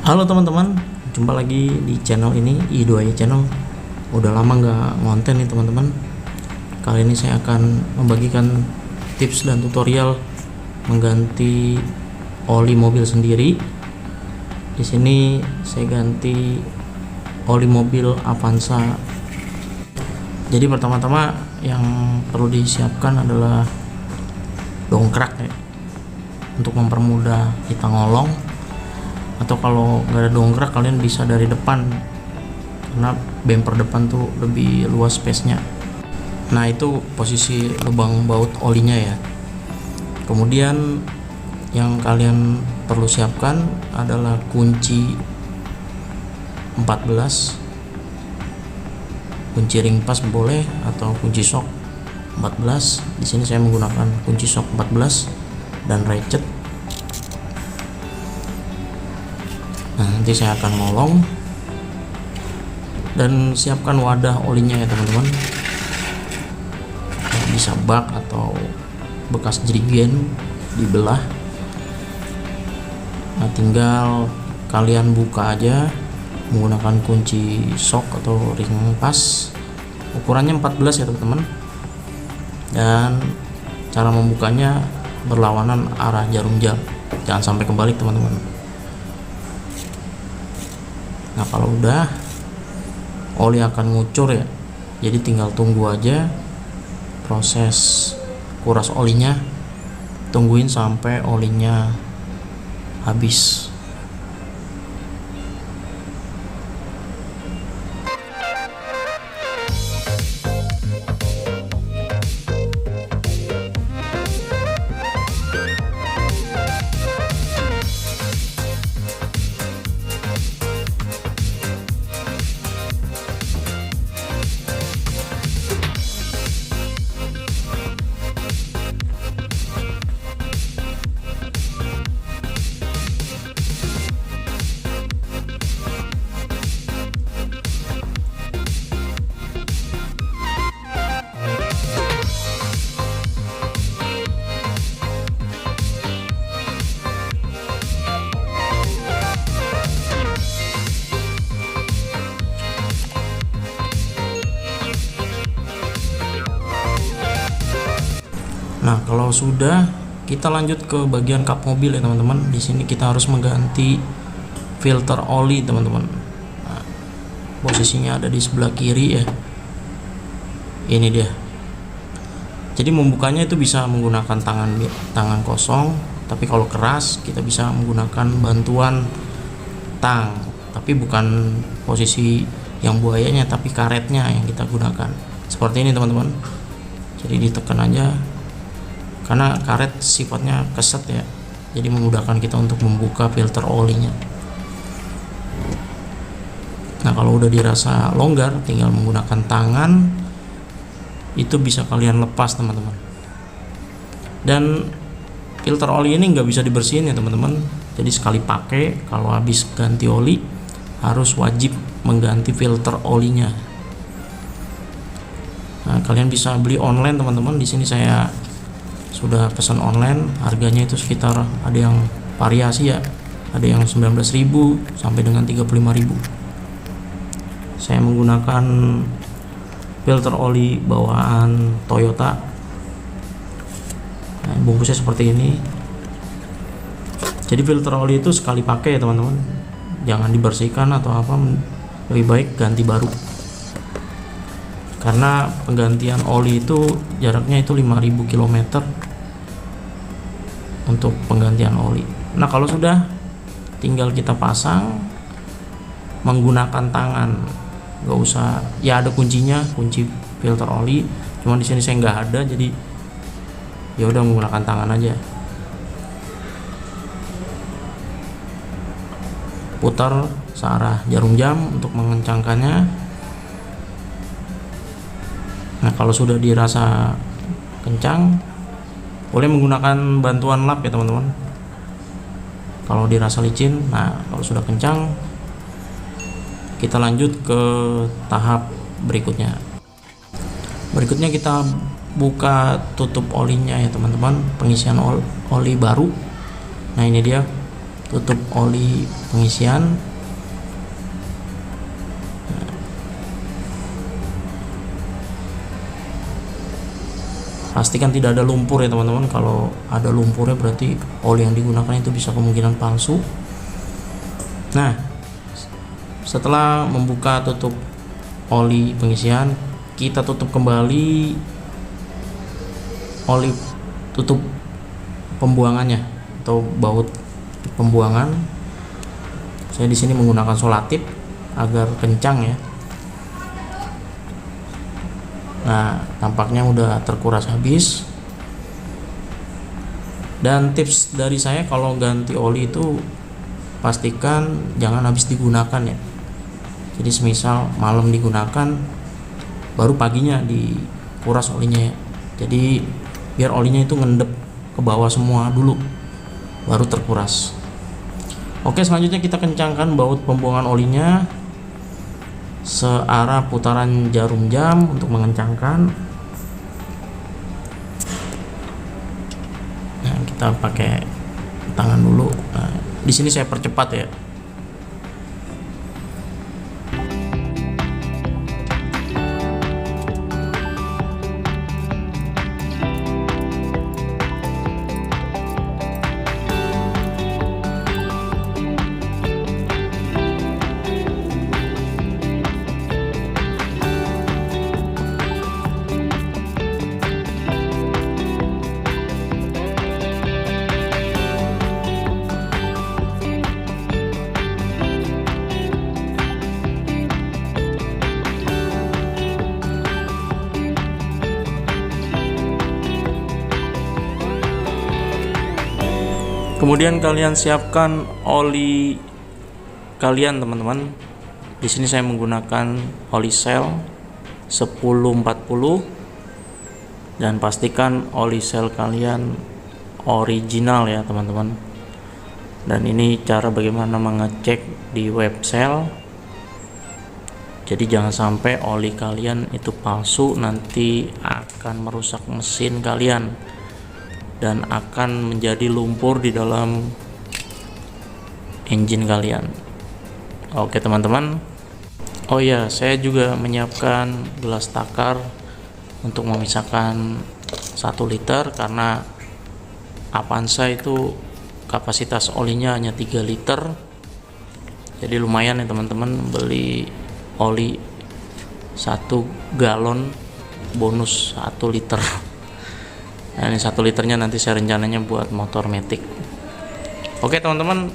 Halo teman-teman, jumpa lagi di channel ini I2Y Channel. Udah lama nggak ngonten nih teman-teman. Kali ini saya akan membagikan tips dan tutorial mengganti oli mobil sendiri. Di sini saya ganti oli mobil Avanza. Jadi pertama-tama yang perlu disiapkan adalah dongkrak ya, untuk mempermudah kita ngolong. Atau kalau nggak ada dongkrak, kalian bisa dari depan, karena bumper depan tuh lebih luas space-nya. Nah, itu posisi lubang baut olinya ya. Kemudian yang kalian perlu siapkan adalah kunci 14, kunci ring pas boleh, atau kunci shock 14. Di sini saya menggunakan kunci shock 14 dan ratchet. Nah, nanti saya akan ngolong dan siapkan wadah olinya ya teman-teman. Bisa bak atau bekas jerigen dibelah. Nah, tinggal kalian buka aja menggunakan kunci shock atau ring pas. Ukurannya 14 ya teman-teman. Dan cara membukanya berlawanan arah jarum jam. Jangan sampai kebalik teman-teman. Nah, kalau udah, oli akan ngucur ya, jadi tinggal tunggu aja proses kuras olinya. Tungguin sampai olinya habis. Nah, kalau sudah, kita lanjut ke bagian kap mobil ya teman-teman. Di sini kita harus mengganti filter oli teman-teman. Nah, posisinya ada di sebelah kiri ya. Ini dia. Jadi membukanya itu bisa menggunakan tangan kosong, tapi kalau keras kita bisa menggunakan bantuan tang. Tapi bukan posisi yang buayanya, tapi karetnya yang kita gunakan. Seperti ini teman-teman. Jadi ditekan aja. Karena karet sifatnya keset ya, jadi memudahkan kita untuk membuka filter olinya. Nah, kalau udah dirasa longgar, tinggal menggunakan tangan, itu bisa kalian lepas teman-teman. Dan filter oli ini nggak bisa dibersihin ya teman-teman. Jadi sekali pakai, kalau habis ganti oli harus wajib mengganti filter olinya. Nah, kalian bisa beli online teman-teman. Di sini saya sudah pesan online, harganya itu sekitar, ada yang variasi ya, ada yang 19.000 sampai dengan 35.000. Saya menggunakan filter oli bawaan Toyota. Nah, bungkusnya seperti ini. Jadi filter oli itu sekali pakai ya teman-teman, jangan dibersihkan atau apa, lebih baik ganti baru. Karena penggantian oli itu jaraknya itu 5.000 km untuk penggantian oli. Nah, kalau sudah, tinggal kita pasang menggunakan tangan, nggak usah ya, ada kuncinya, kunci filter oli, cuma di sini saya nggak ada, jadi ya udah menggunakan tangan aja. Putar searah jarum jam untuk mengencangkannya. Nah, kalau sudah dirasa kencang, boleh menggunakan bantuan lap ya teman-teman. Kalau dirasa licin, nah kalau sudah kencang, kita lanjut ke tahap berikutnya. Berikutnya kita buka tutup olinya ya teman-teman, pengisian oli baru. Nah, ini dia. tutup oli pengisian. Pastikan tidak ada lumpur ya teman-teman. Kalau ada lumpurnya berarti oli yang digunakan itu bisa kemungkinan palsu. Nah, setelah membuka tutup oli pengisian, kita tutup kembali oli tutup pembuangannya atau baut pembuangan. Saya di sini menggunakan solatip agar kencang ya. Nah, tampaknya udah terkuras habis. Dan tips dari saya kalau ganti oli itu pastikan jangan habis digunakan ya. Jadi semisal malam digunakan, baru paginya dikuras olinya ya. Jadi biar olinya itu ngendep ke bawah semua dulu, baru terkuras. Oke, selanjutnya kita kencangkan baut pembuangan olinya searah putaran jarum jam untuk mengencangkan. Nah, kita pakai tangan dulu. Nah, di sini saya percepat ya. Kemudian kalian siapkan oli kalian teman-teman. Di sini saya menggunakan oli Shell 1040 dan pastikan oli Shell kalian original ya teman-teman. Dan ini cara bagaimana mengecek di web Shell. Jadi jangan sampai oli kalian itu palsu, nanti akan merusak mesin kalian dan akan menjadi lumpur di dalam engine kalian. Oke teman-teman. Oh ya, saya juga menyiapkan gelas takar untuk memisahkan 1 liter karena Avanza itu kapasitas olinya hanya 3 liter. Jadi lumayan ya teman-teman, beli oli 1 galon bonus 1 liter. Nah, ini 1 liternya nanti saya rencananya buat motor Matic. Oke teman-teman,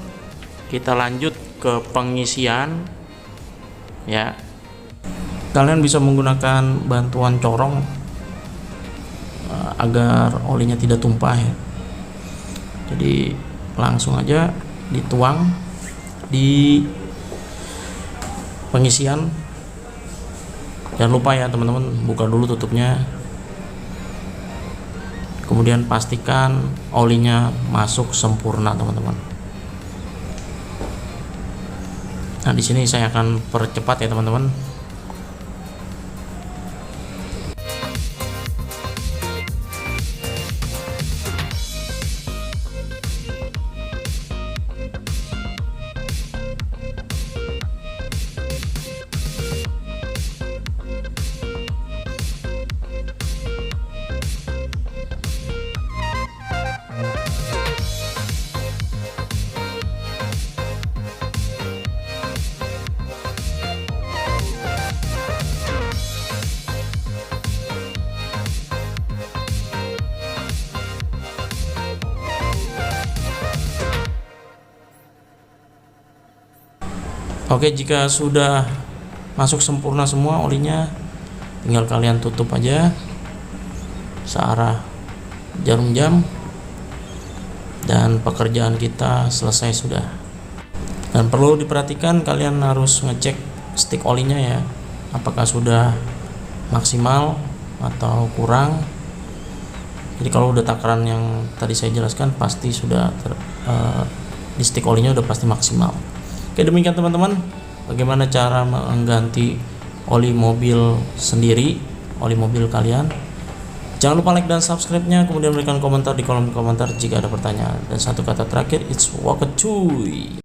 kita lanjut ke pengisian ya. Kalian bisa menggunakan bantuan corong agar olinya tidak tumpah ya. Jadi langsung aja dituang di pengisian. Jangan lupa ya teman-teman, buka dulu tutupnya. Kemudian pastikan olinya masuk sempurna teman-teman. Nah, di sini saya akan percepat ya teman-teman. Oke, jika sudah masuk sempurna semua olinya, tinggal kalian tutup aja searah jarum jam dan pekerjaan kita selesai sudah. Dan perlu diperhatikan, kalian harus ngecek stick olinya ya, apakah sudah maksimal atau kurang. Jadi kalau udah takaran yang tadi saya jelaskan pasti sudah di stick olinya udah pasti maksimal. Oke, demikian teman-teman, bagaimana cara mengganti oli mobil sendiri, oli mobil kalian. Jangan lupa like dan subscribe-nya, kemudian berikan komentar di kolom komentar jika ada pertanyaan. Dan satu kata terakhir, it's wakatuy.